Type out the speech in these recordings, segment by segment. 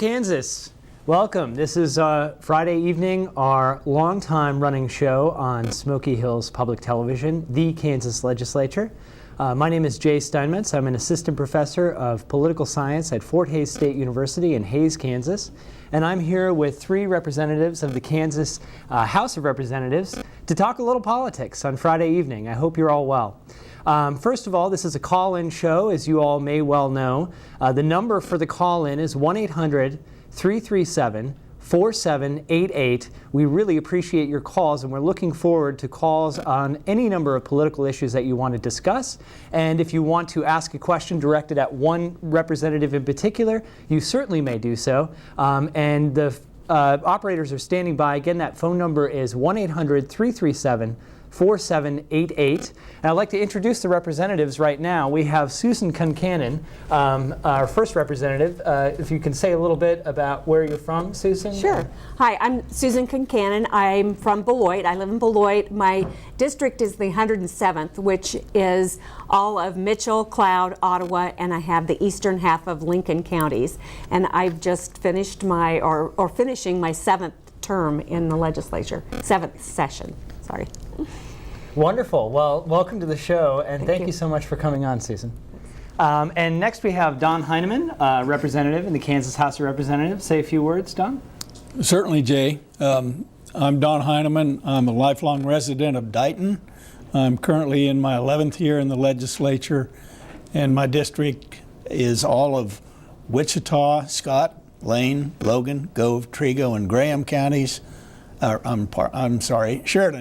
Kansas. Welcome. This is Friday evening, our long-time running show on Smoky Hills Public Television, the Kansas Legislature. My name is Jay Steinmetz. I'm an assistant professor of political science at Fort Hays State University in Hays, Kansas. And I'm here with three representatives of the Kansas House of Representatives to talk a little politics on Friday evening. I hope you're all well. First of all, this is a call-in show, as you all may well know. The number for the call-in is 1-800-337-4788. We really appreciate your calls, and we're looking forward to calls on any number of political issues that you want to discuss. And if you want to ask a question directed at one representative in particular, you certainly may do so. And the operators are standing by. Again, that phone number is 1-800-337-4788. And I'd like to introduce the representatives right now. We have Susan Concannon, our first representative. If you can say a little bit about where you're from, Susan. Sure. Hi, I'm Susan Concannon. I'm from Beloit. I live in Beloit. My district is the 107th, which is all of Mitchell, Cloud, Ottawa, and I have the eastern half of Lincoln counties. And I've just finished my, or finishing my 7th term in the legislature, 7th session, sorry. Wonderful. Well, welcome to the show, and thank you so much for coming on, Susan. And next we have Don Hineman, representative in the Kansas House of Representatives. Say a few words, Don. Certainly, Jay. I'm Don Hineman. I'm a lifelong resident of Dighton. I'm currently in my 11th year in the legislature, and my district is all of Wichita, Scott, Lane, Logan, Gove, Trego, and Graham counties. Sheridan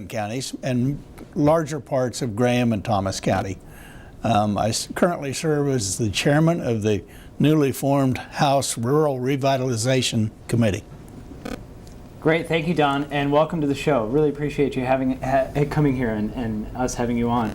counties, and larger parts of Graham and Thomas County. I currently serve as the chairman of the newly formed House Rural Revitalization Committee. Great, thank you, Don, and welcome to the show. Really appreciate you coming here and us having you on.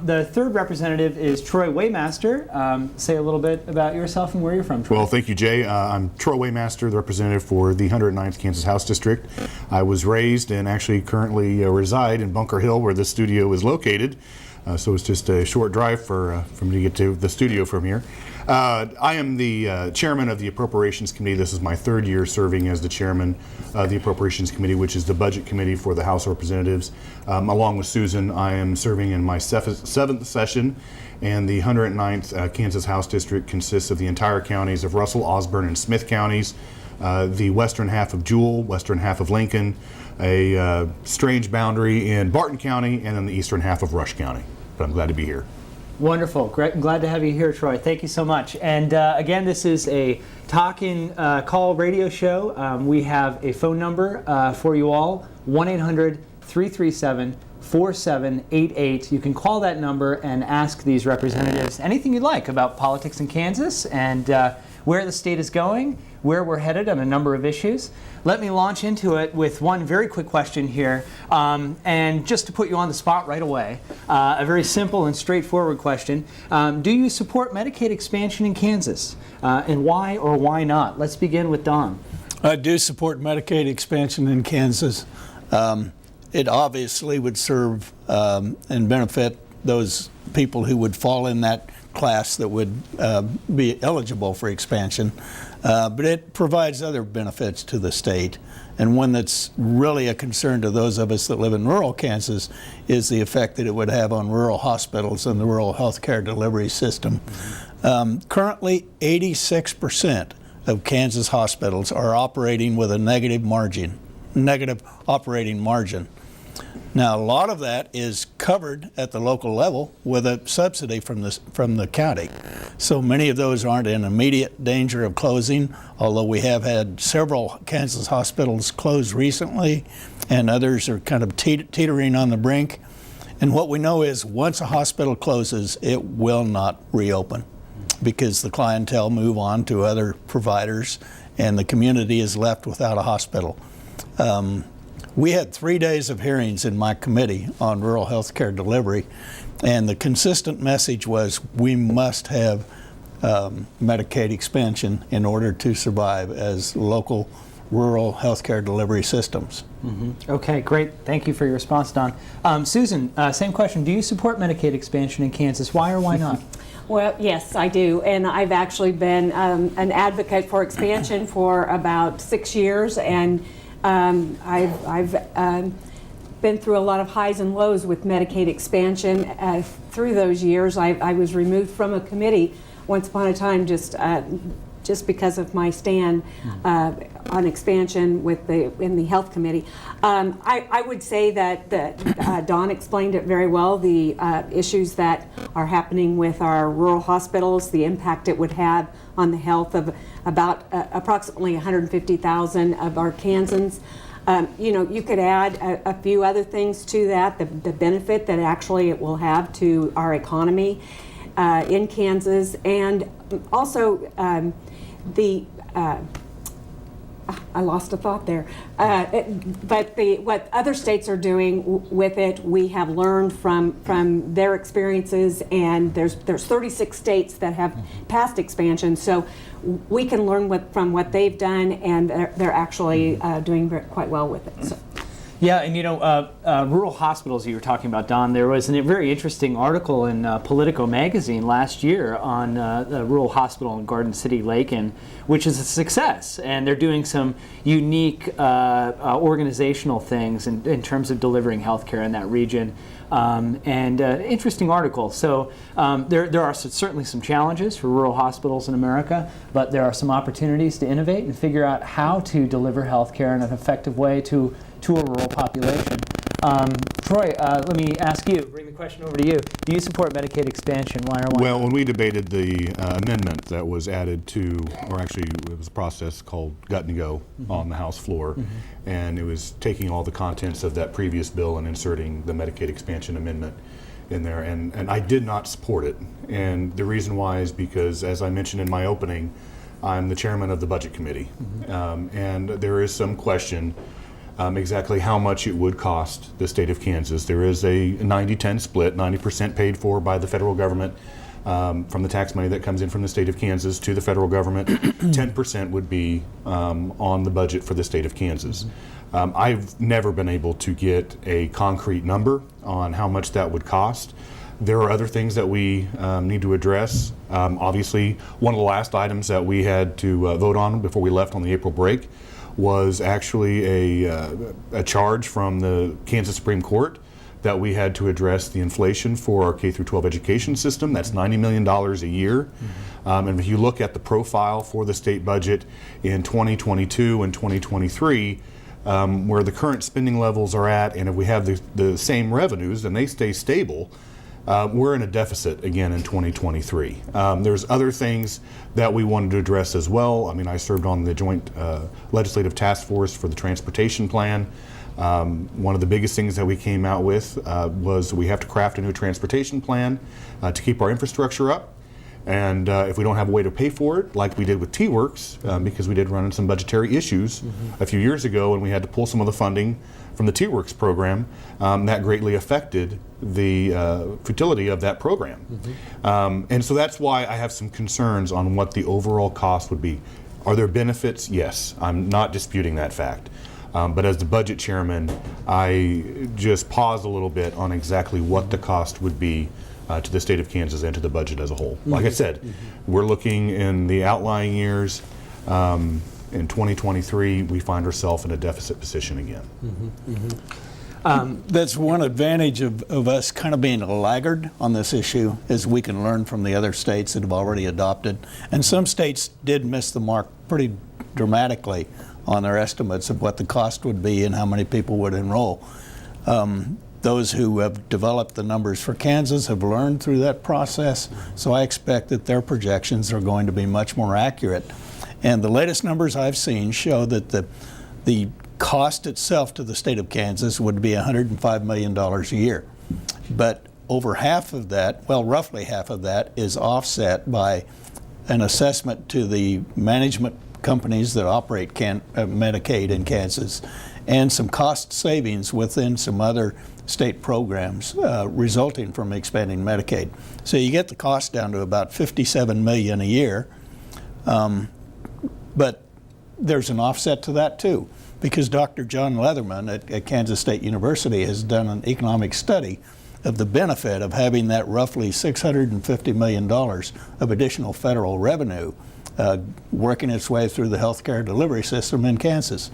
The third representative is Troy Waymaster. Say a little bit about yourself and where you're from, Troy. Well, thank you, Jay. I'm Troy Waymaster, the representative for the 109th Kansas House District. I was raised and actually currently reside in Bunker Hill, where the studio is located. So it's just a short drive for me to get to the studio from here. I am the chairman of the Appropriations Committee. This is my third year serving as the chairman of the Appropriations Committee, which is the budget committee for the House of Representatives. Along with Susan, I am serving in my seventh session, and the 109th Kansas House District consists of the entire counties of Russell, Osborne, and Smith counties, the western half of Jewell, western half of Lincoln, a strange boundary in Barton County, and then the eastern half of Rush County. But I'm glad to be here. Wonderful. Great. Glad to have you here, Troy. Thank you so much. And again, this is a talk-in call radio show. We have a phone number for you all, 1-800-337-4788. You can call that number and ask these representatives anything you'd like about politics in Kansas and where the state is going, where we're headed on a number of issues. Let me launch into it with one very quick question here, and just to put you on the spot right away, a very simple and straightforward question. Do you support Medicaid expansion in Kansas, and why or why not? Let's begin with Don. I do support Medicaid expansion in Kansas. It obviously would serve and benefit those people who would fall in that class that would be eligible for expansion. But it provides other benefits to the state, and one that's really a concern to those of us that live in rural Kansas is the effect that it would have on rural hospitals and the rural health care delivery system. Currently, 86% of Kansas hospitals are operating with a negative operating margin. Now, a lot of that is covered at the local level with a subsidy from the county. So many of those aren't in immediate danger of closing, although we have had several Kansas hospitals close recently, and others are kind of teetering on the brink. And what we know is once a hospital closes, it will not reopen because the clientele move on to other providers and the community is left without a hospital. We had 3 days of hearings in my committee on rural health care delivery, and the consistent message was we must have Medicaid expansion in order to survive as local rural health care delivery systems. Okay, great. Thank you for your response, Don. Susan, same question. Do you support Medicaid expansion in Kansas? Why or why not? Well, yes, I do, and I've actually been an advocate for expansion for about 6 years, and I've been through a lot of highs and lows with Medicaid expansion. Through those years, I was removed from a committee once upon a time just because of my stand on expansion in the health committee. I would say that Don explained it very well, the issues that are happening with our rural hospitals, the impact it would have on the health of about approximately 150,000 of our Kansans. You could add a few other things to that, the benefit that actually it will have to our economy in Kansas, and also I lost a thought there. But what other states are doing with it, we have learned from their experiences, and there's 36 states that have passed expansion, so we can learn from what they've done, and they're actually doing quite well with it. So. Yeah, and rural hospitals you were talking about, Don, there was a very interesting article in Politico magazine last year on the rural hospital in Garden City, Lakin, which is a success, and they're doing some unique organizational things in terms of delivering healthcare in that region. Interesting article. So there are certainly some challenges for rural hospitals in America, but there are some opportunities to innovate and figure out how to deliver healthcare in an effective way to a rural population. Troy, let me ask you, bring the question over to you. Do you support Medicaid expansion? Why or why Well, not? when we debated the amendment that was added to, or actually it was a process called Gut and Go on the House floor, and it was taking all the contents of that previous bill and inserting the Medicaid expansion amendment in there, and I did not support it. And the reason why is because, as I mentioned in my opening, I'm the chairman of the Budget Committee, and there is some question exactly how much it would cost the state of Kansas. There is a 90-10 split, 90% paid for by the federal government from the tax money that comes in from the state of Kansas to the federal government. 10% would be on the budget for the state of Kansas. I've never been able to get a concrete number on how much that would cost. There are other things that we need to address. Obviously, one of the last items that we had to vote on before we left on the April break was actually a charge from the Kansas Supreme Court that we had to address the inflation for our K through 12 education system. That's $90 million a year. And if you look at the profile for the state budget in 2022 and 2023, where the current spending levels are at, and if we have the same revenues and they stay stable, we're in a deficit again in 2023. There's other things that we wanted to address as well. I mean, I served on the Joint Legislative Task Force for the Transportation Plan. One of the biggest things that we came out with was we have to craft a new transportation plan to keep our infrastructure up. And if we don't have a way to pay for it, like we did with T-Works, because we did run into some budgetary issues a few years ago, and we had to pull some of the funding from the T-Works program, that greatly affected the futility of that program. And so that's why I have some concerns on what the overall cost would be. Are there benefits? Yes, I'm not disputing that fact. But as the budget chairman, I just pause a little bit on exactly what the cost would be to the state of Kansas and to the budget as a whole. Like I said, we're looking in the outlying years. In 2023, we find ourselves in a deficit position again. That's one advantage of us kind of being a laggard on this issue, is we can learn from the other states that have already adopted. And some states did miss the mark pretty dramatically on their estimates of what the cost would be and how many people would enroll. Those who have developed the numbers for Kansas have learned through that process, so I expect that their projections are going to be much more accurate. And the latest numbers I've seen show that the cost itself to the state of Kansas would be $105 million a year. But over half of that, well, roughly half of that, is offset by an assessment to the management companies that operate Medicaid in Kansas, and some cost savings within some other state programs resulting from expanding Medicaid. So you get the cost down to about $57 million a year, but there's an offset to that too, because Dr. John Leatherman at Kansas State University has done an economic study of the benefit of having that roughly $650 million of additional federal revenue working its way through the healthcare delivery system in Kansas.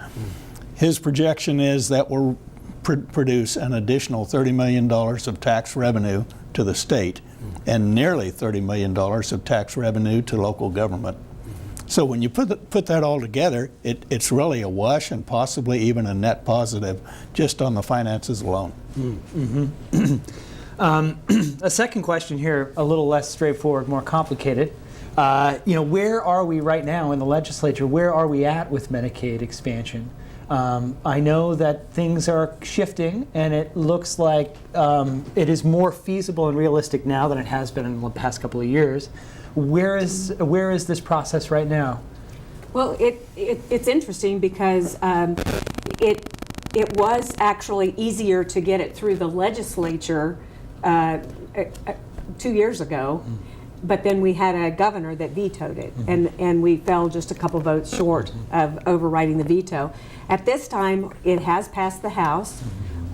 His projection is that will produce an additional $30 million of tax revenue to the state and nearly $30 million of tax revenue to local government. So when you put that all together, it's really a wash and possibly even a net positive just on the finances alone. A second question here, a little less straightforward, more complicated. Where are we right now in the legislature? Where are we at with Medicaid expansion? I know that things are shifting, and it looks like it is more feasible and realistic now than it has been in the past couple of years. Where is this process right now? Well, it's interesting because it was actually easier to get it through the legislature 2 years ago, but then we had a governor that vetoed it, and we fell just a couple votes short of overriding the veto. At this time, it has passed the House.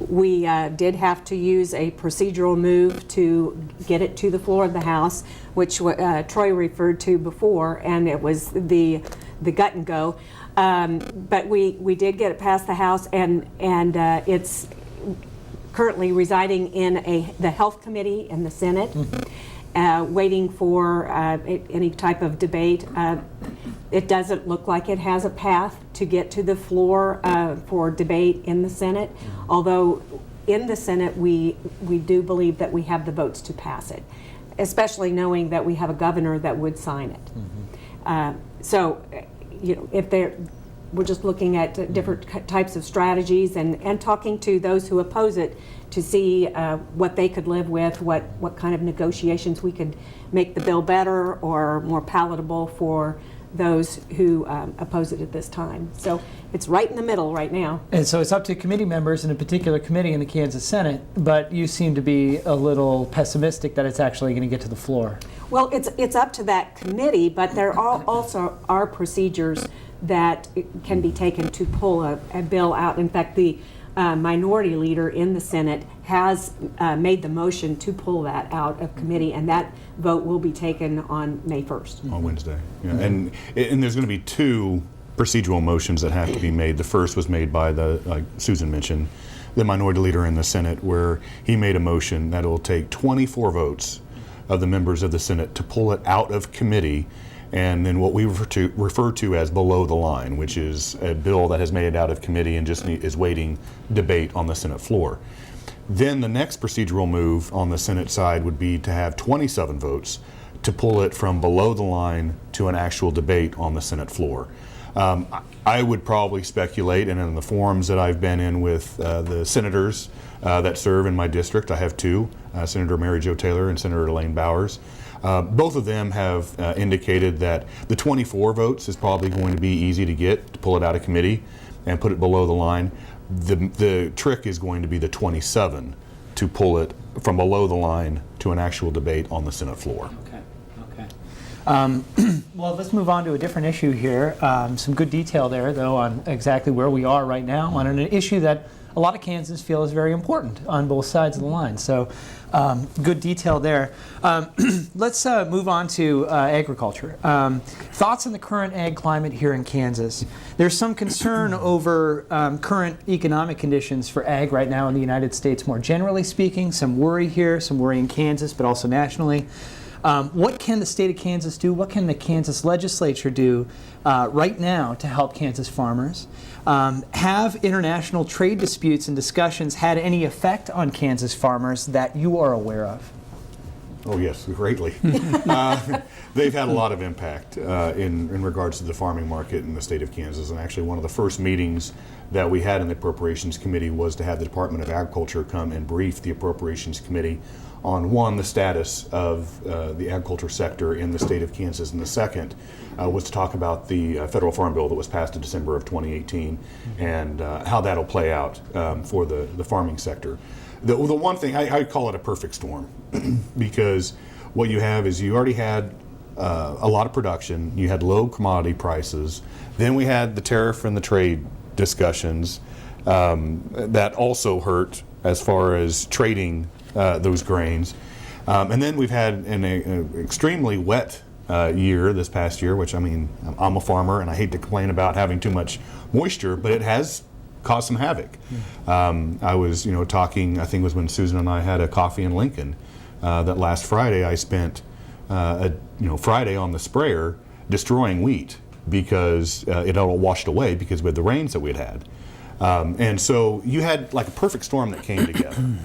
We did have to use a procedural move to get it to the floor of the House, which Troy referred to before, and it was the gut and go. But we did get it past the House, and it's currently residing in the Health Committee in the Senate, waiting for any type of debate. It doesn't look like it has a path to get to the floor for debate in the Senate, although in the Senate we do believe that we have the votes to pass it, especially knowing that we have a governor that would sign it. So, if we're just looking at different types of strategies and talking to those who oppose it to see what they could live with, what kind of negotiations we could make the bill better or more palatable for those who oppose it at this time. So it's right in the middle right now. And so it's up to committee members in a particular committee in the Kansas Senate, but you seem to be a little pessimistic that it's actually going to get to the floor. Well, it's up to that committee, but there also are procedures that can be taken to pull a bill out. In fact, the minority leader in the Senate has made the motion to pull that out of committee, and that vote will be taken on May 1st. On Wednesday. Yeah. And there's going to be two procedural motions that have to be made. The first was made by like Susan mentioned, the minority leader in the Senate, where he made a motion that it will take 24 votes of the members of the Senate to pull it out of committee, and then what we refer to as below the line, which is a bill that has made it out of committee and just is waiting debate on the Senate floor. Then the next procedural move on the Senate side would be to have 27 votes to pull it from below the line to an actual debate on the Senate floor. I would probably speculate, and in the forums that I've been in with the senators that serve in my district, I have two, Senator Mary Jo Taylor and Senator Elaine Bowers. Both of them have indicated that the 24 votes is probably going to be easy to get to pull it out of committee and put it below the line. The trick is going to be the 27 to pull it from below the line to an actual debate on the Senate floor. Okay. Well, let's move on to a different issue here. Some good detail there, though, on exactly where we are right now on an issue that a lot of Kansans feel is very important on both sides of the line. So good detail there. Let's move on to agriculture. Thoughts on the current ag climate here in Kansas? There's some concern over current economic conditions for ag right now in the United States, more generally speaking. Some worry here, some worry in Kansas, but also nationally. What can the state of Kansas do? What can the Kansas legislature do right now to help Kansas farmers? Have international trade disputes and discussions had any effect on Kansas farmers that you are aware of? Oh yes, greatly. They've had a lot of impact in regards to the farming market in the state of Kansas. And actually one of the first meetings that we had in the Appropriations Committee was to have the Department of Agriculture come and brief the Appropriations Committee on the status of the agriculture sector in the state of Kansas, and the second was to talk about the federal farm bill that was passed in December of 2018 and how that'll play out for the farming sector. The one thing, I call it a perfect storm because what you have is you already had a lot of production, you had low commodity prices, then we had the tariff and the trade discussions that also hurt as far as trading those grains. And then we've had an extremely wet year this past year, which, I mean, I'm a farmer and I hate to complain about having too much moisture, but it has caused some havoc. I was, talking, I think it was when Susan and I had a coffee in Lincoln, that last Friday I spent, Friday on the sprayer destroying wheat because it all washed away because with the rains that we'd had. And so you had like a perfect storm that came together.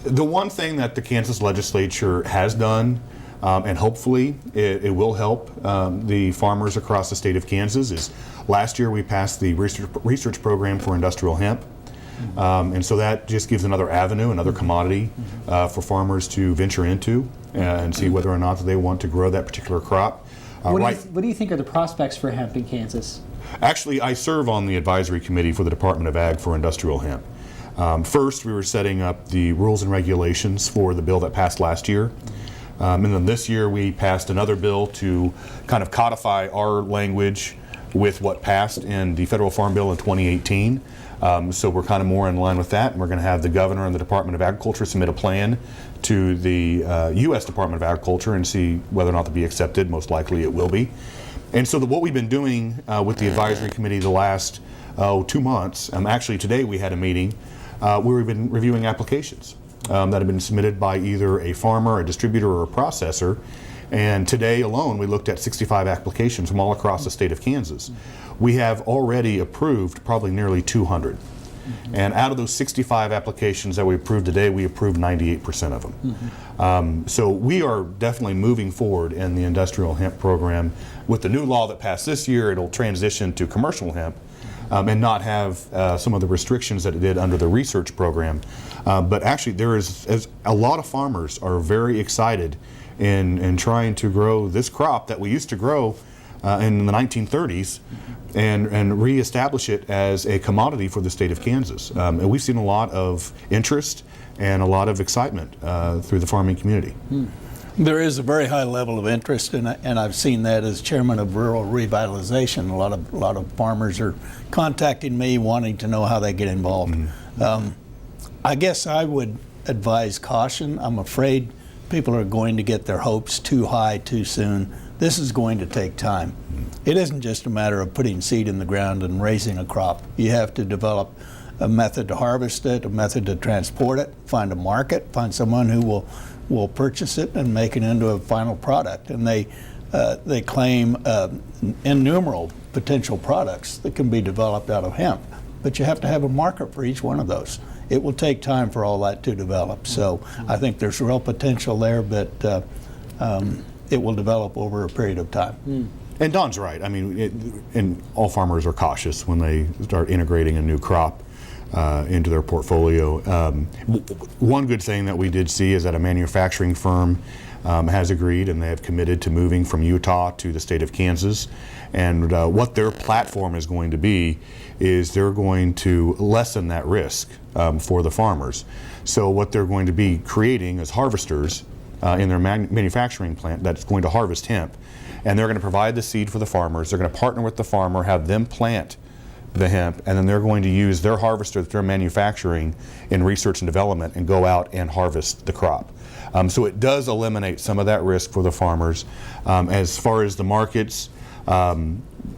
The one thing that the Kansas Legislature has done, and hopefully it will help the farmers across the state of Kansas, is last year we passed the research program for industrial hemp. And so that just gives another avenue, another commodity for farmers to venture into and see whether or not they want to grow that particular crop. What do you think are the prospects for hemp in Kansas? Actually, I serve on the advisory committee for the Department of Ag for industrial hemp. First, we were setting up the rules and regulations for the bill that passed last year. And then this year we passed another bill to kind of codify our language with what passed in the Federal Farm Bill in 2018. So we're kind of more in line with that, and we're going to have the governor and the Department of Agriculture submit a plan to the U.S. Department of Agriculture and see whether or not to be accepted. Most likely it will be. And so what we've been doing with the advisory committee the last 2 months, actually today we had a meeting where we've been reviewing applications that have been submitted by either a farmer, a distributor, or a processor. And today alone we looked at 65 applications from all across the state of Kansas. We have already approved probably nearly 200. And out of those 65 applications that we approved today, we approved 98% of them. So we are definitely moving forward in the industrial hemp program. With the new law that passed this year, it'll transition to commercial hemp and not have some of the restrictions that it did under the research program. But actually there is a lot of farmers are very excited in trying to grow this crop that we used to grow in the 1930s and reestablish it as a commodity for the state of Kansas. And we've seen a lot of interest and a lot of excitement through the farming community. There is a very high level of interest, and I've seen that as chairman of Rural Revitalization. A lot of farmers are contacting me wanting to know how they get involved. I guess I would advise caution. I'm afraid people are going to get their hopes too high too soon. This is going to take time. It isn't just a matter of putting seed in the ground and raising a crop. You have to develop a method to harvest it, a method to transport it, find a market, find someone who will purchase it and make it into a final product. And they claim innumerable potential products that can be developed out of hemp, but you have to have a market for each one of those. It will take time for all that to develop. So I think there's real potential there, but it will develop over a period of time. And Don's right. I mean, and all farmers are cautious when they start integrating a new crop into their portfolio. One good thing that we did see is that a manufacturing firm has agreed and they have committed to moving from Utah to the state of Kansas. And what their platform is going to be is they're going to lessen that risk for the farmers. So what they're going to be creating is harvesters in their manufacturing plant that's going to harvest hemp. And they're going to provide the seed for the farmers. They're going to partner with the farmer, have them plant the hemp, and then they're going to use their harvester that they're manufacturing in research and development and go out and harvest the crop. So it does eliminate some of that risk for the farmers. As far as the markets,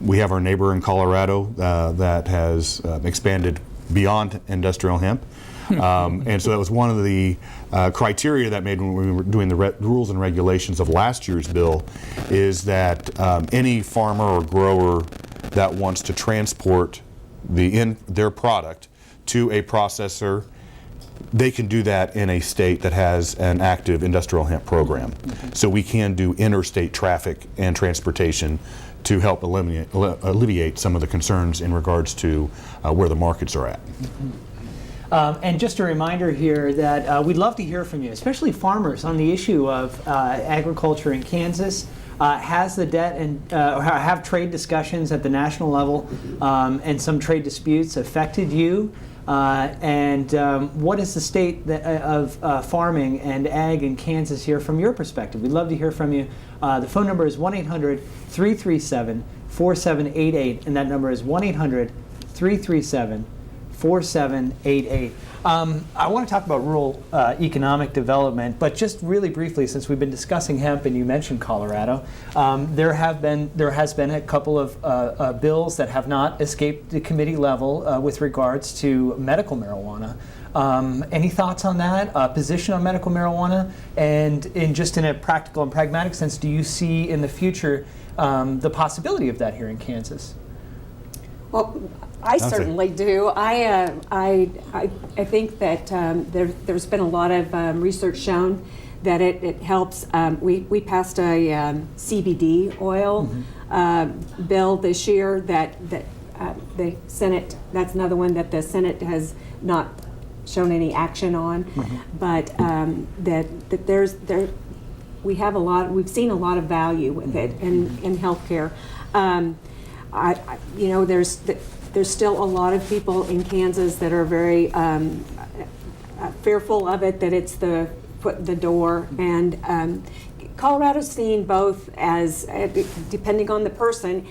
we have our neighbor in Colorado that has expanded beyond industrial hemp. And so that was one of the criteria that made when we were doing the rules and regulations of last year's bill, is that any farmer or grower that wants to transport their product to a processor, they can do that in a state that has an active industrial hemp program. So we can do interstate traffic and transportation to help alleviate some of the concerns in regards to where the markets are at. And just a reminder here that we'd love to hear from you, especially farmers, on the issue of agriculture in Kansas. Has the debt and have trade discussions at the national level and some trade disputes affected you? And what is the state of farming and ag in Kansas here from your perspective? We'd love to hear from you. The phone number is 1-800-337-4788, and that number is 1-800-337-4788. 4788. I want to talk about rural economic development, but just really briefly, since we've been discussing hemp and you mentioned Colorado, there has been a couple of bills that have not escaped the committee level with regards to medical marijuana. Any thoughts on that? Position on medical marijuana, and in a practical and pragmatic sense, do you see in the future the possibility of that here in Kansas? Well, I certainly do. I think that there's been a lot of research shown that it helps. We passed a CBD oil bill this year that the Senate. That's another one that the Senate has not shown any action on, but that we've seen a lot of value with it in healthcare. There's still a lot of people in Kansas that are very fearful of it, that it's the foot in the door, and Colorado's seen both as, depending on the person,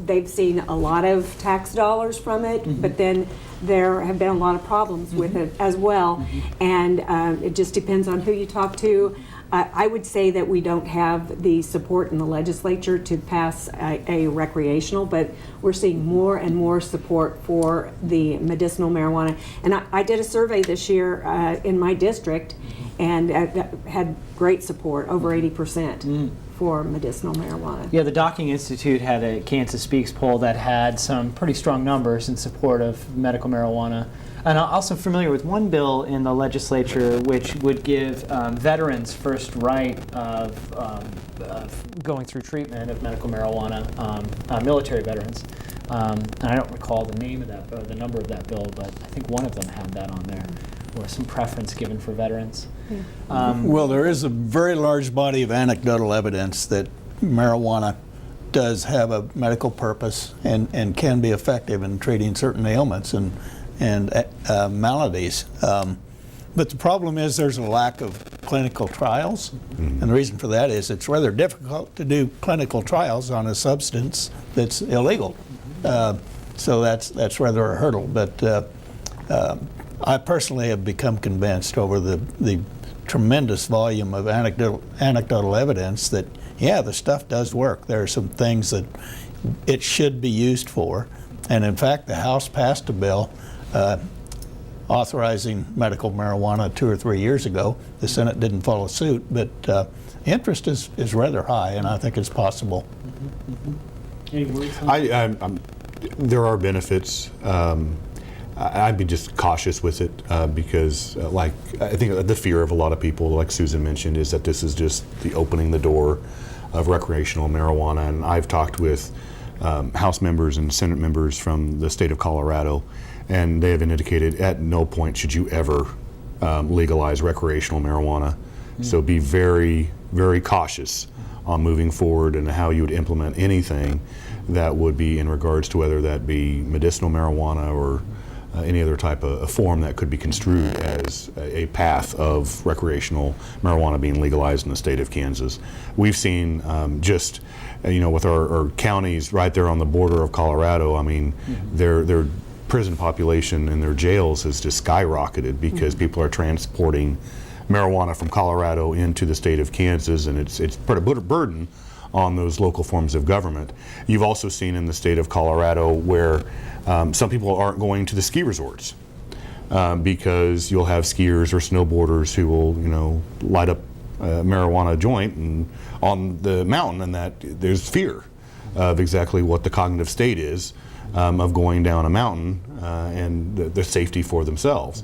they've seen a lot of tax dollars from it, but then there have been a lot of problems with it as well, and it just depends on who you talk to. I would say that we don't have the support in the legislature to pass a recreational, but we're seeing more and more support for the medicinal marijuana. And I did a survey this year in my district, and had great support, over 80% for medicinal marijuana. Yeah, the Docking Institute had a Kansas Speaks poll that had some pretty strong numbers in support of medical marijuana. And I'm also familiar with one bill in the legislature which would give veterans first right of going through treatment of medical marijuana, military veterans. And I don't recall the name of that, or the number of that bill, but I think one of them had that on there, or some preference given for veterans. Well, there is a very large body of anecdotal evidence that marijuana does have a medical purpose and can be effective in treating certain ailments and maladies. But the problem is there's a lack of clinical trials, and the reason for that is it's rather difficult to do clinical trials on a substance that's illegal. So that's rather a hurdle. But I personally have become convinced over the tremendous volume of anecdotal evidence that, yeah, the stuff does work. There are some things that it should be used for. And in fact, the House passed a bill authorizing medical marijuana 2 or 3 years ago. The Senate didn't follow suit, but interest is rather high, and I think it's possible. Any words on there are benefits. I'd be just cautious with it because, I think the fear of a lot of people, like Susan mentioned, is that this is just the opening the door of recreational marijuana. And I've talked with House members and Senate members from the state of Colorado, and they have indicated at no point should you ever legalize recreational marijuana. So be very, very cautious on moving forward and how you would implement anything that would be in regards to whether that be medicinal marijuana or any other type of form that could be construed as a path of recreational marijuana being legalized in the state of Kansas. We've seen with our counties right there on the border of Colorado, I mean, their prison population and their jails has just skyrocketed because people are transporting marijuana from Colorado into the state of Kansas, and it's put a burden on those local forms of government. You've also seen in the state of Colorado where some people aren't going to the ski resorts because you'll have skiers or snowboarders who will, light up a marijuana joint and on the mountain, and that there's fear of exactly what the cognitive state is of going down a mountain and the safety for themselves.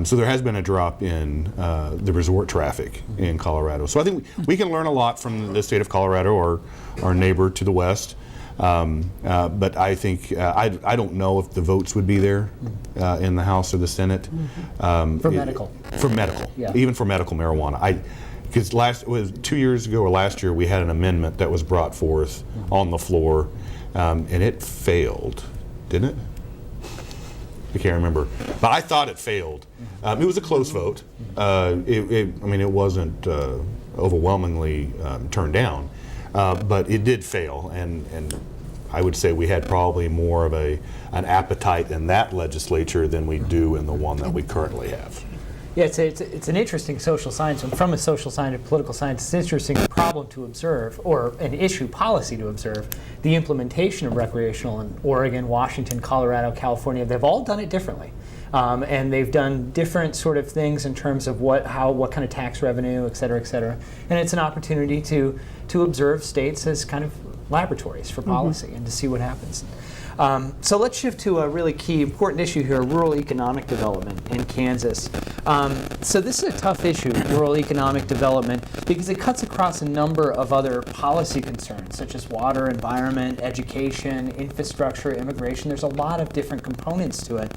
So there has been a drop in the resort traffic in Colorado. So I think we can learn a lot from the state of Colorado, or our neighbor to the west. But I think, I don't know if the votes would be there in the House or the Senate. for medical? For medical, Yeah. even for medical marijuana. Because it was 2 years ago or last year, we had an amendment that was brought forth on the floor, and it failed, didn't it? I can't remember, but I thought it failed. It was a close vote. It wasn't overwhelmingly turned down, but it did fail. And I would say we had probably more of an appetite in that legislature than we do in the one that we currently have. Yeah, it's an interesting social science. And from a social scientist, political scientist, it's an interesting problem to observe, or an issue policy to observe. The implementation of recreational in Oregon, Washington, Colorado, California, they've all done it differently. And they've done different sort of things in terms of what kind of tax revenue, et cetera, et cetera. And it's an opportunity to observe states as kind of laboratories for policy and to see what happens. So let's shift to a really key, important issue here, rural economic development in Kansas. So this is a tough issue, rural economic development, because it cuts across a number of other policy concerns, such as water, environment, education, infrastructure, immigration. There's a lot of different components to it.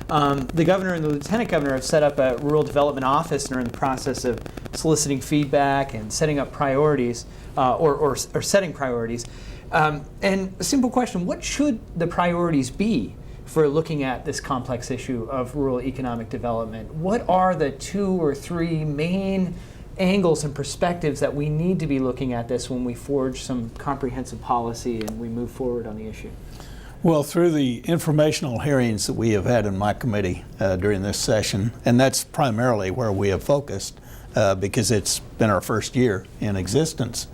The governor and the lieutenant governor have set up a rural development office and are in the process of soliciting feedback and setting up priorities, or setting priorities. And a simple question, what should the priorities be for looking at this complex issue of rural economic development? What are the 2 or 3 main angles and perspectives that we need to be looking at this when we forge some comprehensive policy and we move forward on the issue? Well, through the informational hearings that we have had in my committee during this session, and that's primarily where we have focused because it's been our first year in existence.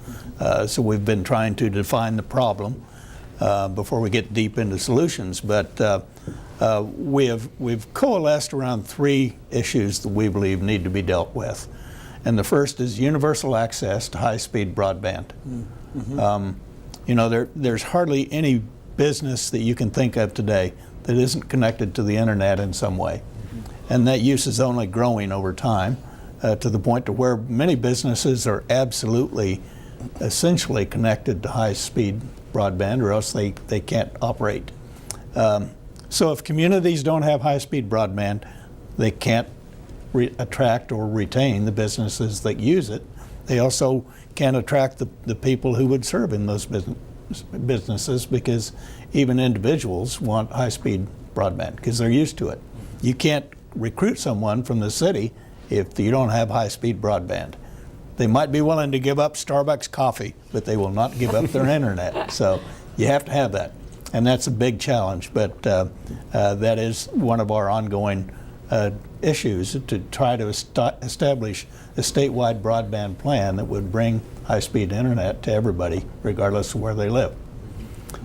So we've been trying to define the problem before we get deep into solutions. But we've coalesced around 3 issues that we believe need to be dealt with. And the first is universal access to high-speed broadband. You know, there's hardly any business that you can think of today that isn't connected to the internet in some way. And that use is only growing over time to the point to where many businesses are absolutely essentially connected to high-speed broadband, or else they can't operate. So if communities don't have high-speed broadband, they can't attract or retain the businesses that use it. They also can't attract the people who would serve in those businesses, because even individuals want high-speed broadband because they're used to it. You can't recruit someone from the city if you don't have high-speed broadband. They might be willing to give up Starbucks coffee, but they will not give up their internet. So you have to have that. And that's a big challenge, but that is one of our ongoing issues, to try to establish a statewide broadband plan that would bring high-speed internet to everybody, regardless of where they live.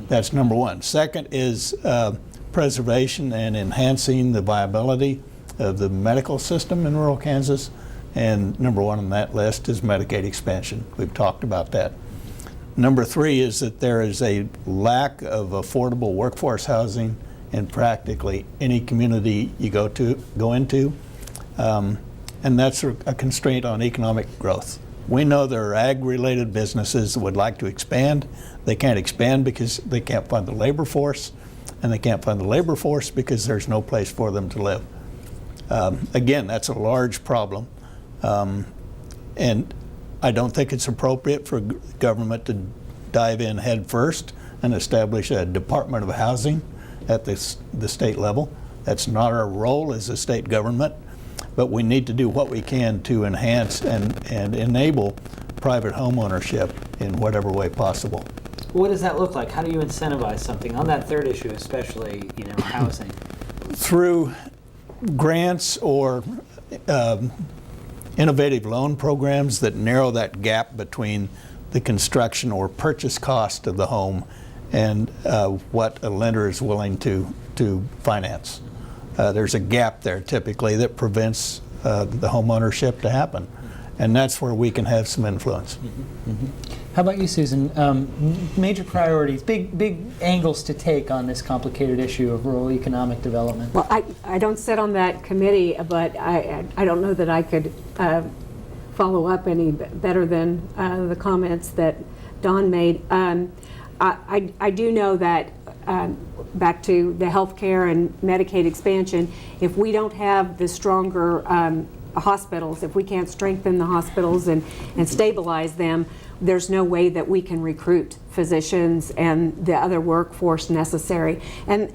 That's number one. Second is preservation and enhancing the viability of the medical system in rural Kansas. And number 1 on that list is Medicaid expansion. We've talked about that. Number 3 is that there is a lack of affordable workforce housing in practically any community you go into. And that's a constraint on economic growth. We know there are ag-related businesses that would like to expand. They can't expand because they can't find the labor force, and they can't find the labor force because there's no place for them to live. Again, that's a large problem. And I don't think it's appropriate for government to dive in head first and establish a Department of Housing at the state level. That's not our role as a state government, but we need to do what we can to enhance and enable private home ownership in whatever way possible. What does that look like? How do you incentivize something on that third issue, especially, housing? Through grants or innovative loan programs that narrow that gap between the construction or purchase cost of the home and what a lender is willing to finance. There's a gap there typically that prevents the home ownership to happen, and that's where we can have some influence. Mm-hmm. Mm-hmm. How about you, Susan? Major priorities, big angles to take on this complicated issue of rural economic development. Well, I don't sit on that committee, but I don't know that I could follow up any better than the comments that Don made. I do know that back to the healthcare and Medicaid expansion, if we don't have the stronger hospitals, if we can't strengthen the hospitals and stabilize them, there's no way that we can recruit physicians and the other workforce necessary. And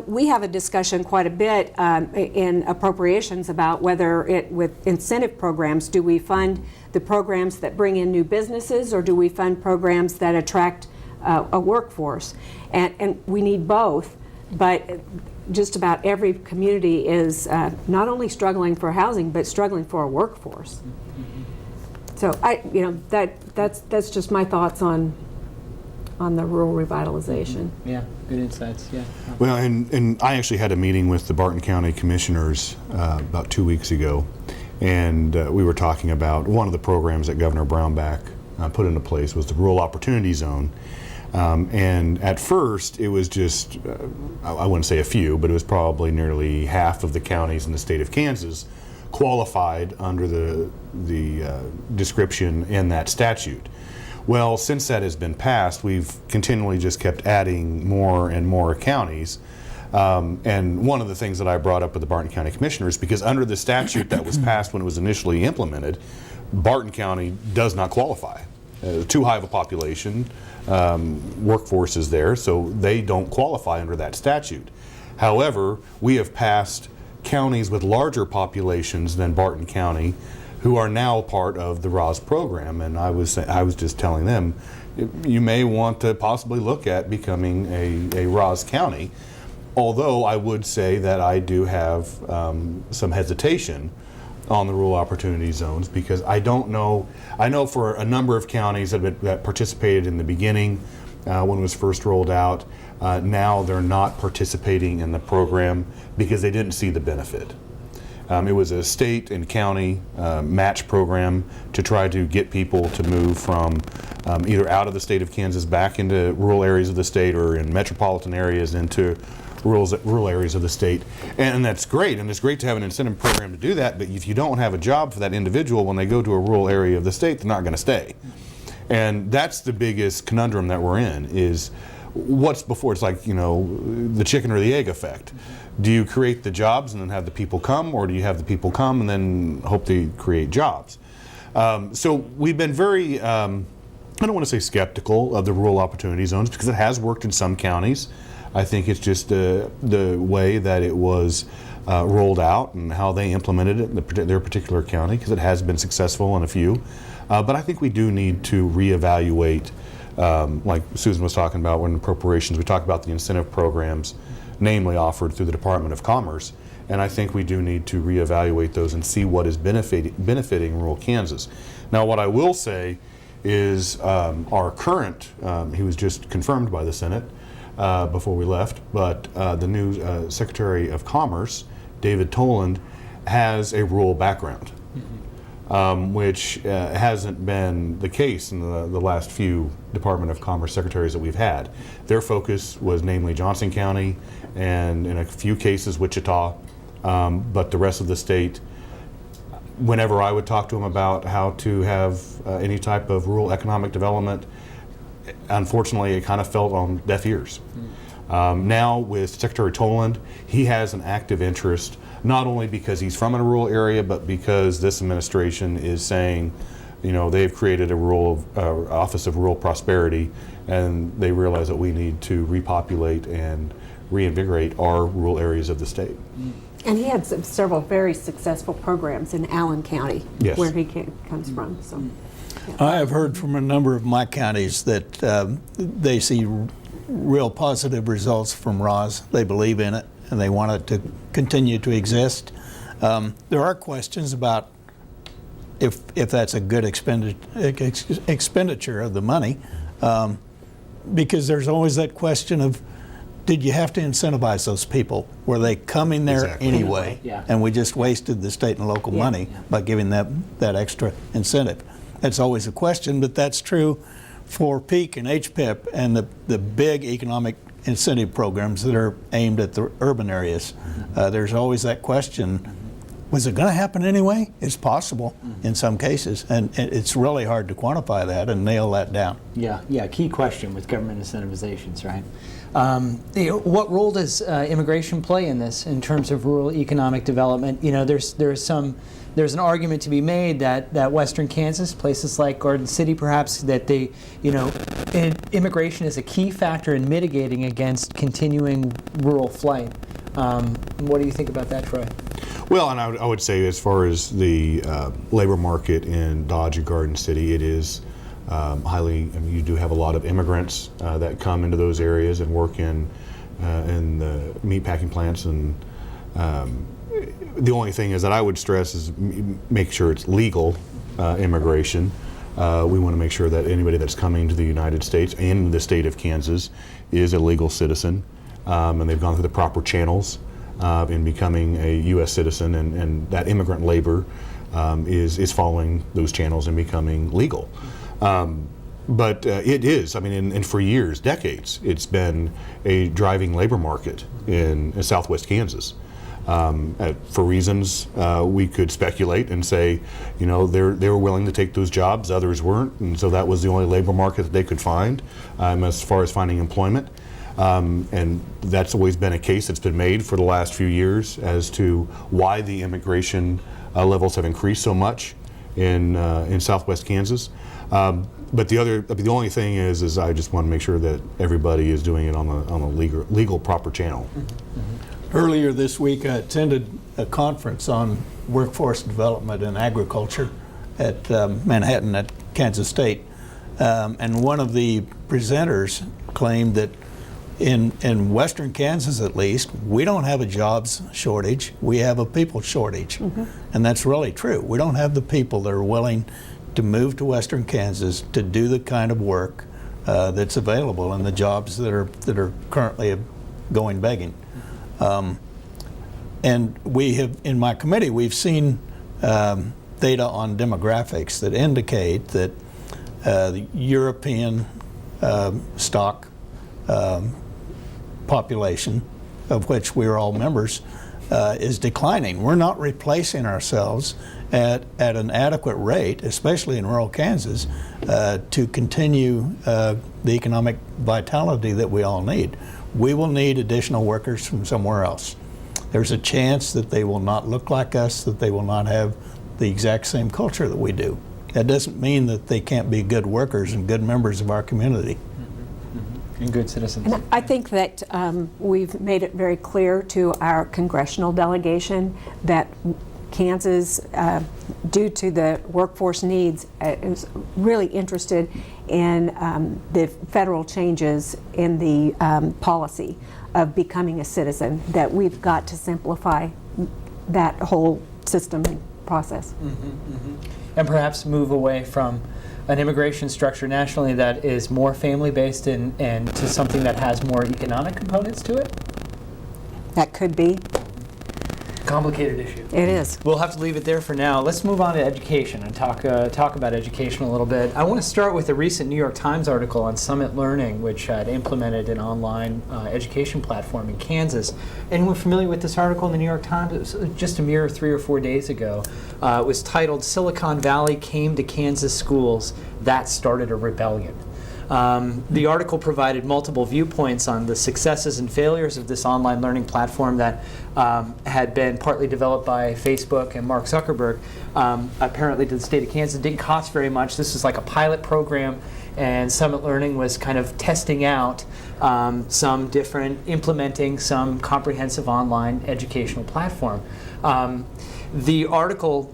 we have a discussion quite a bit in appropriations about whether with incentive programs, do we fund the programs that bring in new businesses, or do we fund programs that attract a workforce. And we need both, but just about every community is not only struggling for housing, but struggling for a workforce. So that's just my thoughts on the rural revitalization. Yeah, good insights. Yeah. Well, and I actually had a meeting with the Barton County Commissioners about 2 weeks ago, and we were talking about one of the programs that Governor Brownback put into place was the Rural Opportunity Zone. And at first, it was just, I wouldn't say a few, but it was probably nearly half of the counties in the state of Kansas qualified under the description in that statute. Well, since that has been passed, we've continually just kept adding more and more counties. And one of the things that I brought up with the Barton County Commissioners, because under the statute that was passed when it was initially implemented, Barton County does not qualify. Too high of a population, workforce is there, so they don't qualify under that statute. However, we have passed counties with larger populations than Barton County who are now part of the ROS program, and I was just telling them, you may want to possibly look at becoming a ROS county, although I would say that I do have some hesitation on the rural opportunity zones, because I don't know, I know for a number of counties that participated in the beginning when it was first rolled out, now they're not participating in the program because they didn't see the benefit. It was a state and county match program to try to get people to move from either out of the state of Kansas back into rural areas of the state, or in metropolitan areas into rural areas of the state. And that's great, and it's great to have an incentive program to do that, but if you don't have a job for that individual when they go to a rural area of the state, they're not going to stay. And that's the biggest conundrum that we're in, is what's before. It's like, the chicken or the egg effect. Do you create the jobs and then have the people come, or do you have the people come and then hope to create jobs? So we've been very, I don't want to say skeptical of the rural opportunity zones, because it has worked in some counties. I think it's just the way that it was rolled out and how they implemented it in their particular county, because it has been successful in a few. But I think we do need to reevaluate, like Susan was talking about when appropriations, we talked about the incentive programs, namely offered through the Department of Commerce. And I think we do need to reevaluate those and see what is benefiting rural Kansas. Now, what I will say is our current, he was just confirmed by the Senate before we left, but the new Secretary of Commerce, David Toland, has a rural background, which hasn't been the case in the last few Department of Commerce secretaries that we've had. Their focus was namely Johnson County and in a few cases Wichita, but the rest of the state, whenever I would talk to them about how to have any type of rural economic development, unfortunately it kind of fell on deaf ears. Now with Secretary Toland, he has an active interest, not only because he's from a rural area, but because this administration is saying, they've created a rural Office of Rural Prosperity, and they realize that we need to repopulate and reinvigorate our rural areas of the state. And he had several very successful programs in Allen County, yes, where he comes from. So, yeah. I have heard from a number of my counties that they see real positive results from ROS. They believe in it, and they want it to continue to exist. There are questions about if that's a good expenditure of the money, because there's always that question of, did you have to incentivize those people? Were they coming there Exactly. anyway? Yeah. And we just wasted the state and local money by giving that extra incentive. That's always a question, but that's true for PEAK and HPIP and the big economic incentive programs that are aimed at the urban areas. There's always that question, was it going to happen anyway? It's possible in some cases, and it's really hard to quantify that and nail that down. Yeah, key question with government incentivizations, right? What role does immigration play in this in terms of rural economic development? There's an argument to be made that Western Kansas, places like Garden City perhaps, that immigration is a key factor in mitigating against continuing rural flight. What do you think about that, Troy? Well, and I would say, as far as the labor market in Dodge and Garden City, it is You do have a lot of immigrants that come into those areas and work in the meat packing plants, and the only thing is that I would stress is make sure it's legal immigration. We want to make sure that anybody that's coming to the United States and the state of Kansas is a legal citizen, and they've gone through the proper channels in becoming a U.S. citizen, and that immigrant labor is following those channels and becoming legal. But it is, and for years, decades, it's been a driving labor market in Southwest Kansas. For reasons we could speculate and say, they were willing to take those jobs, others weren't, and so that was the only labor market that they could find as far as finding employment. And that's always been a case that's been made for the last few years as to why the immigration levels have increased so much in Southwest Kansas. But the only thing is I just want to make sure that everybody is doing it on a legal proper channel. Earlier this week, I attended a conference on workforce development and agriculture at Manhattan at Kansas State. And one of the presenters claimed that in western Kansas, at least, we don't have a jobs shortage, we have a people shortage. And that's really true. We don't have the people that are willing to move to western Kansas to do the kind of work that's available and the jobs that are currently going begging. And we have, in my committee, we've seen data on demographics that indicate that the European stock population, of which we're all members, is declining. We're not replacing ourselves at an adequate rate, especially in rural Kansas, to continue the economic vitality that we all need. We will need additional workers from somewhere else. There's a chance that they will not look like us, that they will not have the exact same culture that we do. That doesn't mean that they can't be good workers and good members of our community. And good citizens. And I think that we've made it very clear to our congressional delegation that Kansas, due to the workforce needs, is really interested in the federal changes in the policy of becoming a citizen, that we've got to simplify that whole system and process. And perhaps move away from an immigration structure nationally that is more family-based and to something that has more economic components to it? That could be. Complicated issue. It is. We'll have to leave it there for now. Let's move on to education and talk about education a little bit. I want to start with a recent New York Times article on Summit Learning, which had implemented an online education platform in Kansas. Anyone familiar with this article in the New York Times? It was just a mere 3 or 4 days ago. It was titled, "Silicon Valley Came to Kansas Schools That Started a Rebellion." The article provided multiple viewpoints on the successes and failures of this online learning platform that had been partly developed by Facebook and Mark Zuckerberg. Apparently to the state of Kansas, it didn't cost very much. This was like a pilot program, and Summit Learning was kind of testing out implementing some comprehensive online educational platform. The article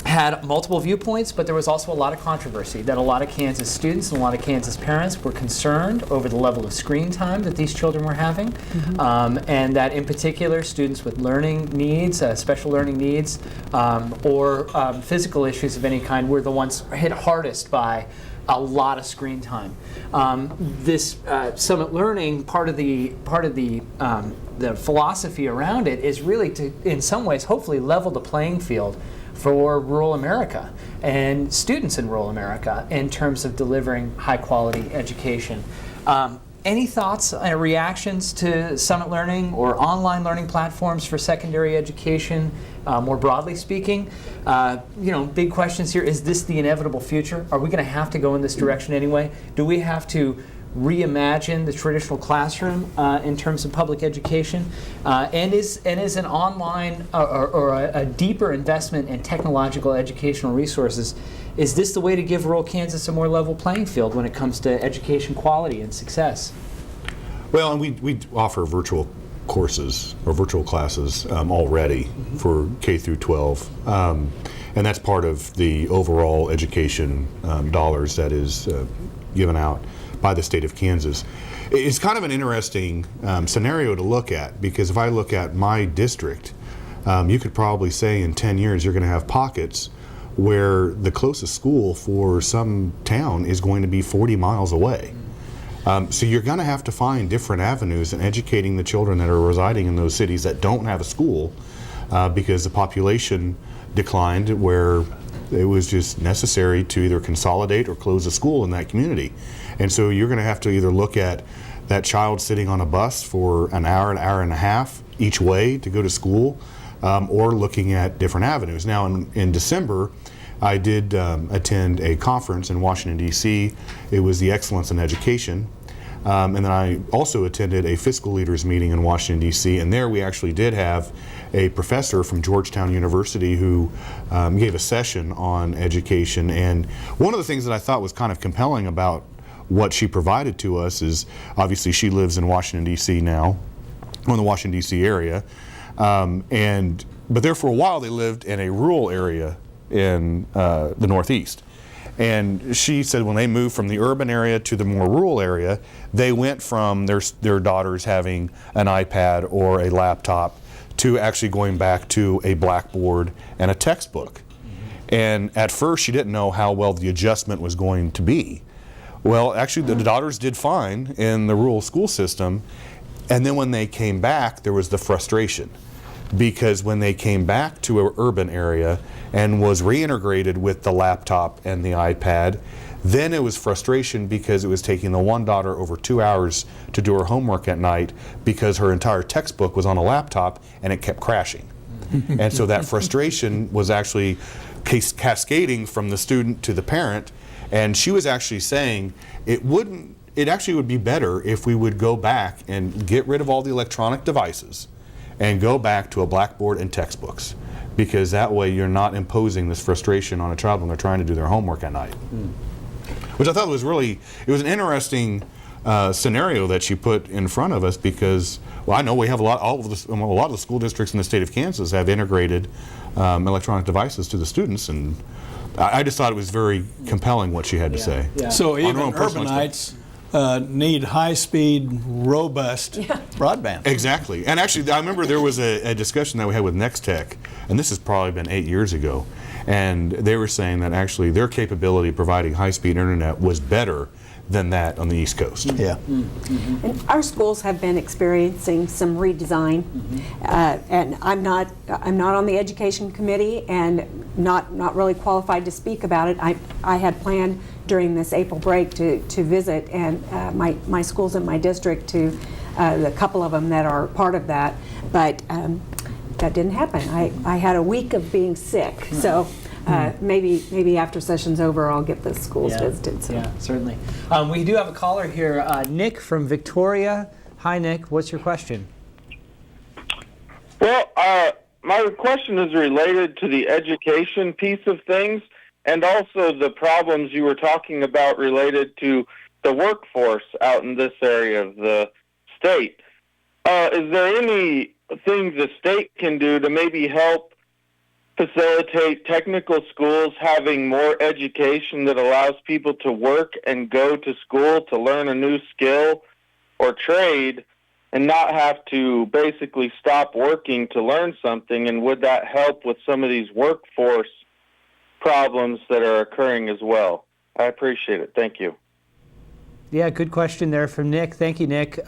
had multiple viewpoints, but there was also a lot of controversy that a lot of Kansas students and a lot of Kansas parents were concerned over the level of screen time that these children were having, and that in particular students with learning needs, special learning needs, or physical issues of any kind were the ones hit hardest by a lot of screen time. This Summit Learning, part of the philosophy around it is really to, in some ways, hopefully level the playing field for rural America and students in rural America in terms of delivering high quality education. Any thoughts and reactions to Summit Learning or online learning platforms for secondary education, more broadly speaking? Big questions here. Is this the inevitable future? Are we going to have to go in this direction anyway? Do we have to reimagine the traditional classroom in terms of public education? And is an online or a deeper investment in technological educational resources, is this the way to give rural Kansas a more level playing field when it comes to education quality and success? Well, and we offer virtual courses or virtual classes already for K through 12. And that's part of the overall education dollars that is given out by the state of Kansas. It's kind of an interesting scenario to look at, because if I look at my district, you could probably say in 10 years you're going to have pockets where the closest school for some town is going to be 40 miles away. So you're going to have to find different avenues in educating the children that are residing in those cities that don't have a school, because the population declined, where it was just necessary to either consolidate or close a school in that community. And so you're going to have to either look at that child sitting on a bus for an hour and a half each way to go to school, or looking at different avenues. Now in December, I did attend a conference in Washington, D.C. It was the Excellence in Education. And then I also attended a fiscal leaders meeting in Washington, D.C. And there we actually did have a professor from Georgetown University who gave a session on education. And one of the things that I thought was kind of compelling about what she provided to us is, obviously she lives in Washington, D.C. now, or in the Washington, D.C. area. But there for a while they lived in a rural area in the Northeast. And she said when they moved from the urban area to the more rural area, they went from their daughters having an iPad or a laptop to actually going back to a blackboard and a textbook. And at first she didn't know how well the adjustment was going to be. Well, actually the daughters did fine in the rural school system. And then when they came back, there was the frustration. Because when they came back to an urban area and was reintegrated with the laptop and the iPad, then it was frustration because it was taking the one daughter over 2 hours to do her homework at night because her entire textbook was on a laptop and it kept crashing. And so that frustration was actually cascading from the student to the parent. And she was actually saying it actually would be better if we would go back and get rid of all the electronic devices and go back to a blackboard and textbooks, because that way you're not imposing this frustration on a child when they're trying to do their homework at night. Which I thought was it was an interesting scenario that she put in front of us, because, well, I know we have a lot of the school districts in the state of Kansas have integrated electronic devices to the students, and I just thought it was very compelling what she had to say. Yeah. So even urbanites need high-speed, robust broadband. Exactly. And actually, I remember there was a discussion that we had with Next Tech, and this has probably been 8 years ago, and they were saying that actually their capability of providing high-speed internet was better than that on the East Coast. Yeah. And our schools have been experiencing some redesign, and I'm not on the education committee and not really qualified to speak about it. I had planned during this April break to visit and my schools in my district, to the couple of them that are part of that, but that didn't happen. I had a week of being sick, so maybe after session's over I'll get the schools visited. So. Yeah, certainly. We do have a caller here, Nick from Victoria. Hi, Nick. What's your question? Well, my question is related to the education piece of things, and also the problems you were talking about related to the workforce out in this area of the state. Is there anything the state can do to maybe help facilitate technical schools having more education that allows people to work and go to school to learn a new skill or trade and not have to basically stop working to learn something? And would that help with some of these workforce problems that are occurring as well? I appreciate it. Thank you. Yeah, good question there from Nick. Thank you, Nick.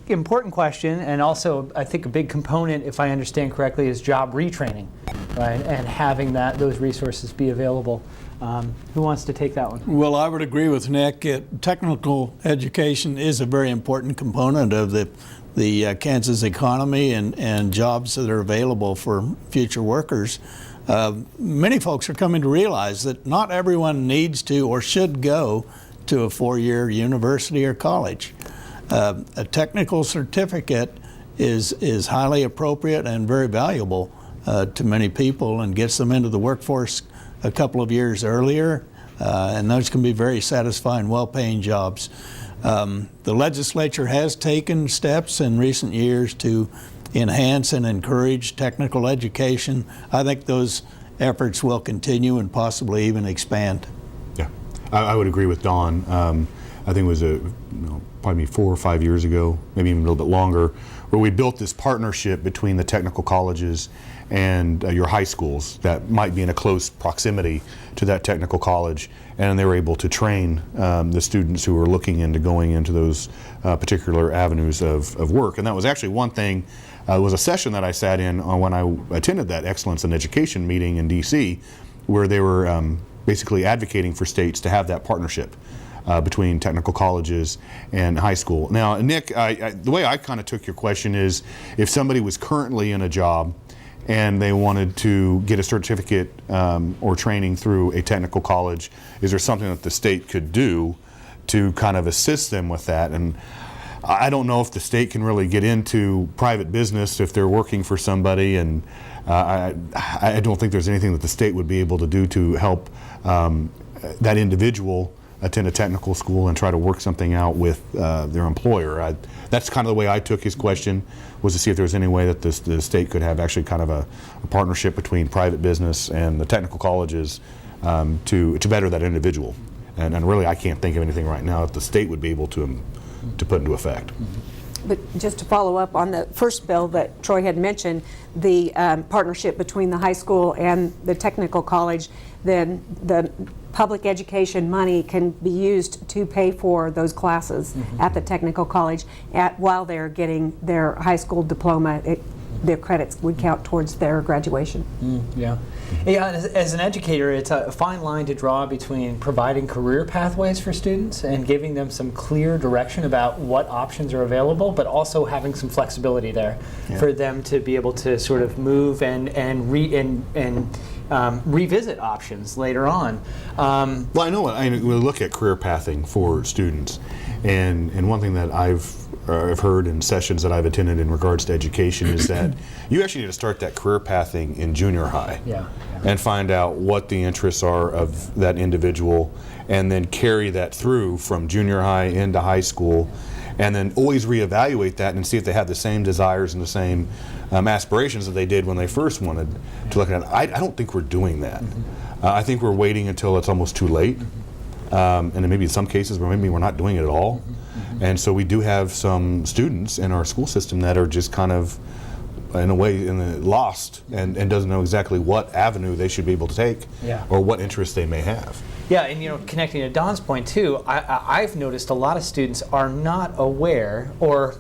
Important question, and also I think a big component, if I understand correctly, is job retraining, right? And having those resources be available. Who wants to take that one? Well, I would agree with Nick. Technical education is a very important component of the Kansas economy and jobs that are available for future workers. Many folks are coming to realize that not everyone needs to or should go to a 4-year university or college. A technical certificate is highly appropriate and very valuable to many people, and gets them into the workforce a couple of years earlier, and those can be very satisfying, well-paying jobs. The legislature has taken steps in recent years to enhance and encourage technical education. I think those efforts will continue and possibly even expand. Yeah, I would agree with Don. I think it was probably 4 or 5 years ago, maybe even a little bit longer, where we built this partnership between the technical colleges and your high schools that might be in a close proximity to that technical college, and they were able to train the students who were looking into going into those particular avenues of work. And that was actually one thing. It was a session that I sat in when I attended that Excellence in Education meeting in D.C., where they were basically advocating for states to have that partnership between technical colleges and high school. Now, Nick, the way I kind of took your question is, if somebody was currently in a job and they wanted to get a certificate or training through a technical college, is there something that the state could do to kind of assist them with that? And I don't know if the state can really get into private business if they're working for somebody, and I don't think there's anything that the state would be able to do to help that individual attend a technical school and try to work something out with their employer. That's kind of the way I took his question, was to see if there was any way that the state could have actually kind of a partnership between private business and the technical colleges to better that individual. And really, I can't think of anything right now that the state would be able to put into effect. But just to follow up on the first bill that Troy had mentioned, the partnership between the high school and the technical college, then the public education money can be used to pay for those classes at the technical college while they're getting their high school diploma. Their credits would count towards their graduation. Yeah. As an educator, it's a fine line to draw between providing career pathways for students and giving them some clear direction about what options are available, but also having some flexibility there for them to be able to sort of move and revisit options later on. Well, I know we look at career pathing for students, and one thing that I've heard in sessions that I've attended in regards to education is that you actually need to start that career pathing in junior high and find out what the interests are of that individual, and then carry that through from junior high into high school, and then always reevaluate that and see if they have the same desires and the same aspirations that they did when they first wanted to look at it. I don't think we're doing that. I think we're waiting until it's almost too late, and then maybe in some cases where maybe we're not doing it at all. And so we do have some students in our school system that are just kind of, in a way, lost and doesn't know exactly what avenue they should be able to take or what interests they may have. Yeah, and connecting to Don's point too, I've noticed a lot of students are not aware, or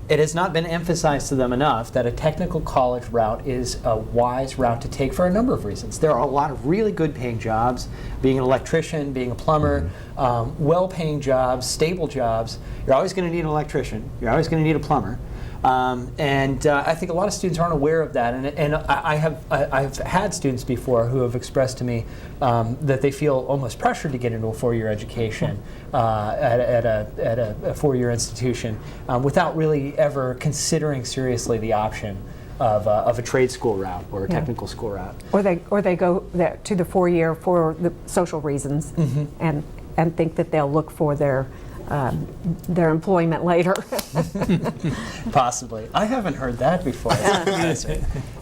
it has not been emphasized to them enough, that a technical college route is a wise route to take for a number of reasons. There are a lot of really good paying jobs, being an electrician, being a plumber, well-paying jobs, stable jobs. You're always going to need an electrician. You're always going to need a plumber. And I think a lot of students aren't aware of that, and I've had students before who have expressed to me that they feel almost pressured to get into a four-year education at a four-year institution without really ever considering seriously the option of a trade school route or a technical school route. Or they go to the four-year for the social reasons and think that they'll look for their employment later. Possibly. I haven't heard that before.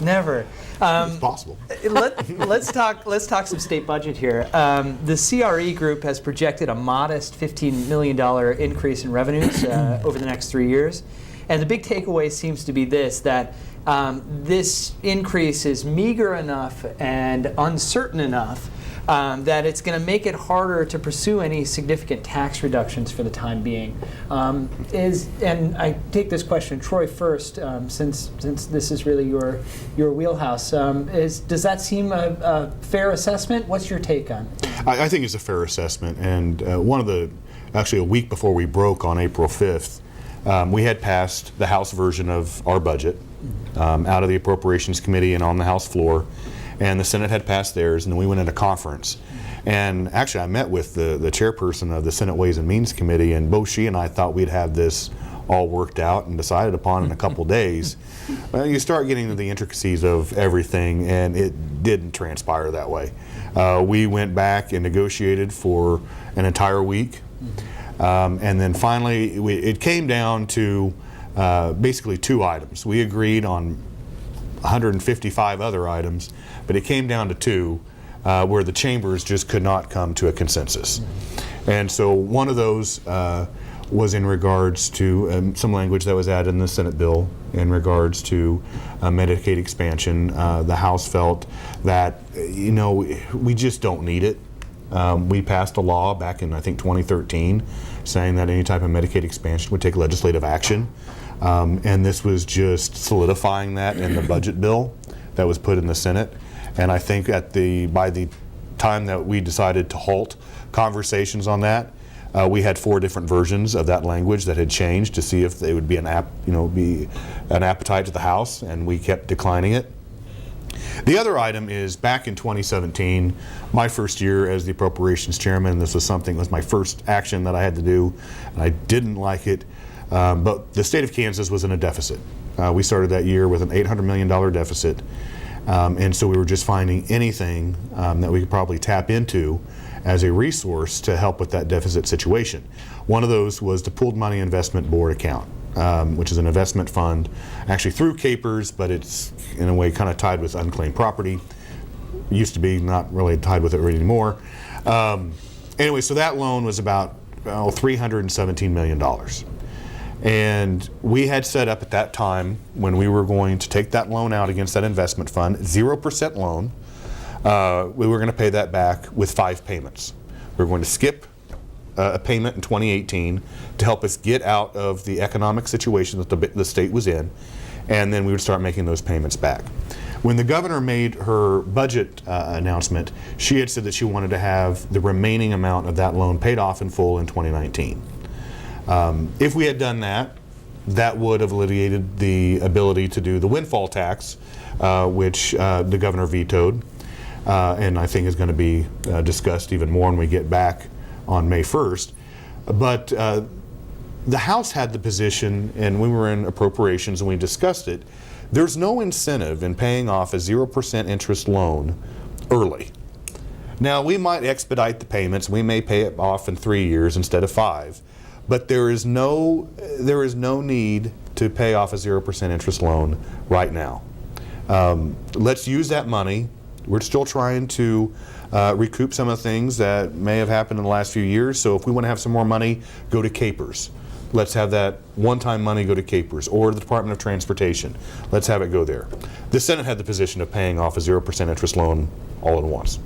Never. It's possible. Let's talk some state budget here. The CRE group has projected a modest $15 million increase in revenues over the next 3 years. And the big takeaway seems to be that this increase is meager enough and uncertain enough that it's going to make it harder to pursue any significant tax reductions for the time being. And I take this question, Troy, first, since this is really your wheelhouse. Does that seem a fair assessment? What's your take on it? I think it's a fair assessment, and actually a week before we broke on April 5th, we had passed the House version of our budget out of the Appropriations Committee and on the House floor. And the Senate had passed theirs, and then we went into conference. And actually, I met with the chairperson of the Senate Ways and Means Committee, and both she and I thought we'd have this all worked out and decided upon in a couple days. Well, you start getting into the intricacies of everything, and it didn't transpire that way. We went back and negotiated for an entire week. And then finally, it came down to basically 2 items. We agreed on 155 other items, but it came down to 2 where the chambers just could not come to a consensus. And so one of those was in regards to some language that was added in the Senate bill in regards to Medicaid expansion. The House felt that, we just don't need it. We passed a law back in, I think, 2013 saying that any type of Medicaid expansion would take legislative action. And this was just solidifying that in the budget bill that was put in the Senate. And I think by the time that we decided to halt conversations on that, we had 4 different versions of that language that had changed to see if they would be an appetite to the House, and we kept declining it. The other item is back in 2017, my first year as the Appropriations Chairman. This was my first action that I had to do, and I didn't like it. But the state of Kansas was in a deficit. We started that year with an $800 million deficit, and so we were just finding anything that we could probably tap into as a resource to help with that deficit situation. One of those was the Pooled Money Investment Board account, which is an investment fund, actually through CAPERS, but it's in a way kind of tied with unclaimed property. Used to be, not really tied with it really anymore. Anyway, so that loan was about $317 million. And we had set up at that time, when we were going to take that loan out against that investment fund, 0% loan. We were going to pay that back with 5 payments. We were going to skip a payment in 2018 to help us get out of the economic situation that the state was in, and then we would start making those payments back. When the governor made her budget announcement, she had said that she wanted to have the remaining amount of that loan paid off in full in 2019. If we had done that, that would have alleviated the ability to do the windfall tax, which the governor vetoed, and I think is going to be discussed even more when we get back on May 1st. But the House had the position, and we were in appropriations and we discussed it, there's no incentive in paying off a 0% interest loan early. Now, we might expedite the payments. We may pay it off in 3 years instead of 5. But there is no need to pay off a 0% interest loan right now. Let's use that money. We're still trying to recoup some of the things that may have happened in the last few years. So if we want to have some more money, go to CAPERS. Let's have that one-time money go to CAPERS or the Department of Transportation. Let's have it go there. The Senate had the position of paying off a 0% interest loan all at once.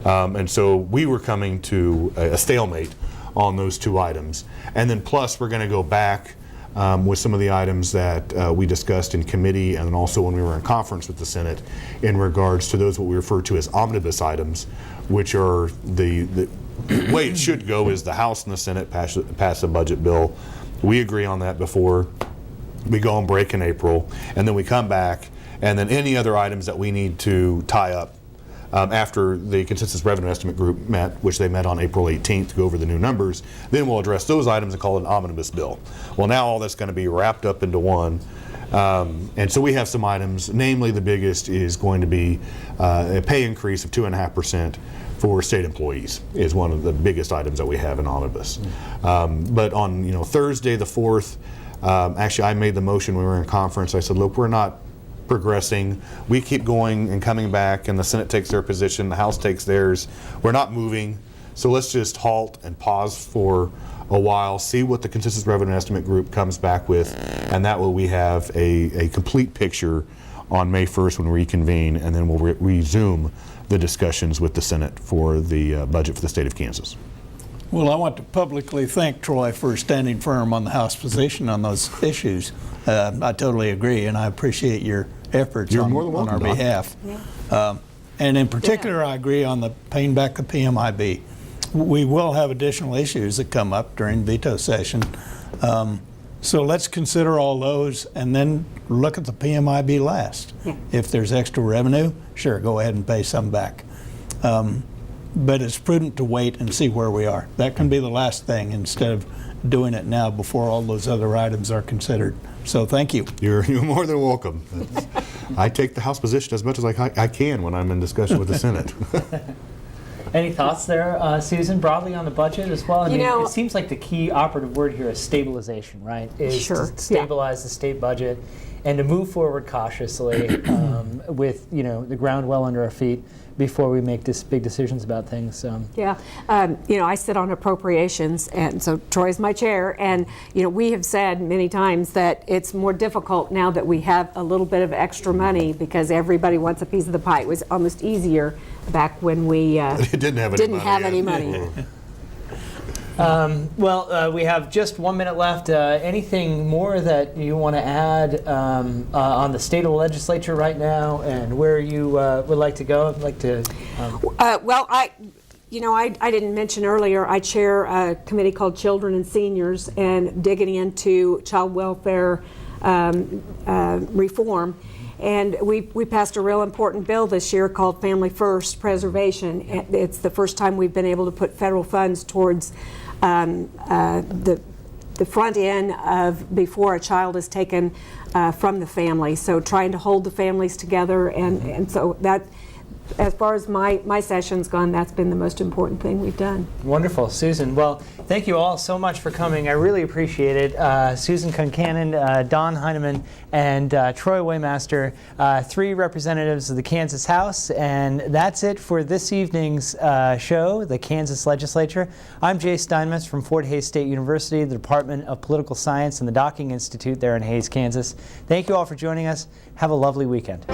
And so we were coming to a stalemate on those 2 items. And then plus we're going to go back with some of the items that we discussed in committee and also when we were in conference with the Senate in regards to those what we refer to as omnibus items, which are the way it should go is the House and the Senate pass a budget bill. We agree on that before we go on break in April, and then we come back, and then any other items that we need to tie up after the Consensus Revenue Estimate Group met, which they met on April 18th to go over the new numbers, then we'll address those items and call it an Omnibus Bill. Well, now all that's going to be wrapped up into one. And so we have some items, namely the biggest is going to be a pay increase of 2.5% for state employees is one of the biggest items that we have in Omnibus. But on Thursday the 4th, actually I made the motion when we were in conference. I said, look, we're not progressing. We keep going and coming back, and the Senate takes their position, the House takes theirs. We're not moving, so let's just halt and pause for a while, see what the Consensus Revenue Estimate Group comes back with, and that way we have a complete picture on May 1st when we reconvene, and then we'll resume the discussions with the Senate for the budget for the state of Kansas. Well, I want to publicly thank Troy for standing firm on the House position on those issues. I totally agree, and I appreciate your efforts You're on more than welcome, our Don. behalf. Yeah. And in particular, I agree on the paying back the PMIB. We will have additional issues that come up during veto session. So let's consider all those and then look at the PMIB last. Yeah. If there's extra revenue, sure, go ahead and pay some back. But it's prudent to wait and see where we are. That can be the last thing instead of doing it now before all those other items are considered. So thank you. You're more than welcome. I take the House position as much as I can when I'm in discussion with the Senate. Any thoughts there, Susan, broadly on the budget as well? I You mean, know- it seems like the key operative word here is stabilization, right? Is Sure, to stabilize the state budget and to move forward cautiously with, you know, the ground well under our feet before we make big decisions about things. Yeah, you know, I sit on appropriations, and so Troy's my chair, and you know, we have said many times that it's more difficult now that we have a little bit of extra money because everybody wants a piece of the pie. It was almost easier back when we didn't have any money. Well, we have just 1 minute left. Anything more that you want to add on the state of the legislature right now and where you would like to go? I'd like to. Well, I didn't mention earlier, I chair a committee called Children and Seniors and digging into child welfare reform. And we passed a real important bill this year called Family First Preservation. It's the first time we've been able to put federal funds towards the front end of before a child is taken from the family. So trying to hold the families together, and so that, as far as my session's gone, that's been the most important thing we've done. Wonderful, Susan. Well, thank you all so much for coming. I really appreciate it. Susan Concannon, Don Hineman, and Troy Waymaster, 3 representatives of the Kansas House. And that's it for this evening's show, the Kansas Legislature. I'm Jay Steinmetz from Fort Hays State University, the Department of Political Science and the Docking Institute there in Hays, Kansas. Thank you all for joining us. Have a lovely weekend.